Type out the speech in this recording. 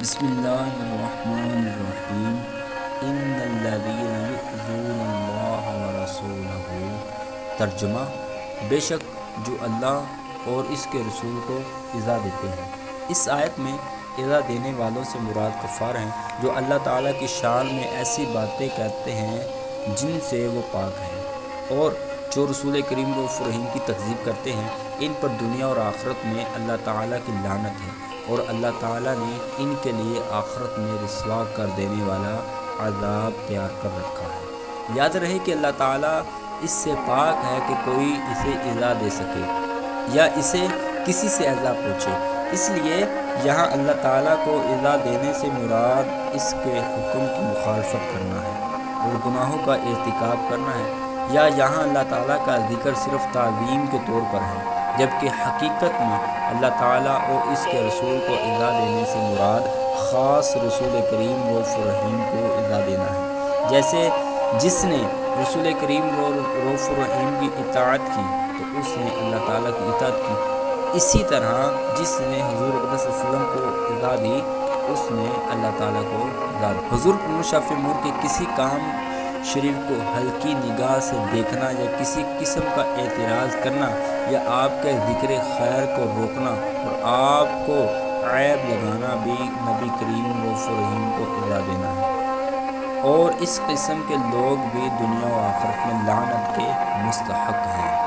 بسم اللہ الرحمن الرحیم ان الذین یؤذون اللہ ورسولہ۔ ترجمہ: بے شک جو اللہ اور اس کے رسول کو ایذا دیتے ہیں۔ اس آیت میں ایذا دینے والوں سے مراد کفار ہیں جو اللہ تعالیٰ کی شان میں ایسی باتیں کہتے ہیں جن سے وہ پاک ہیں، اور جو رسول کریم رؤوف الرحیم کی تکذیب کرتے ہیں، ان پر دنیا اور آخرت میں اللہ تعالیٰ کی لعنت ہے، اور اللہ تعالیٰ نے ان کے لیے آخرت میں رسوا کر دینے والا عذاب تیار کر رکھا ہے۔ یاد رہے کہ اللہ تعالیٰ اس سے پاک ہے کہ کوئی اسے ایذا دے سکے یا اسے کسی سے ایذا پہنچے، اس لیے یہاں اللہ تعالیٰ کو ایذا دینے سے مراد اس کے حکم کی مخالفت کرنا ہے اور گناہوں کا ارتکاب کرنا ہے، یا یہاں اللہ تعالیٰ کا ذکر صرف تعظیم کے طور پر ہے، جبکہ حقیقت میں اللہ تعالیٰ اور اس کے رسول کو ایذا دینے سے مراد خاص رسول کریم رؤوف الرحیم کو ایذا دینا ہے۔ جیسے جس نے رسول کریم رؤوف الرحیم کی اطاعت کی تو اس نے اللہ تعالیٰ کی اطاعت کی، اسی طرح جس نے حضور اقدس صلی اللہ علیہ وسلم کو ایذا دی اس نے اللہ تعالیٰ کو ایذا دی۔ حضور شاف نور کے کسی کام شریف کو ہلکی نگاہ سے دیکھنا یا کسی قسم کا اعتراض کرنا یا آپ کے ذکر خیر کو روکنا اور آپ کو عیب لگانا بھی نبی کریم رؤوف الرحیم کو ایذا دینا ہے، اور اس قسم کے لوگ بھی دنیا و آخرت میں لعنت کے مستحق ہیں۔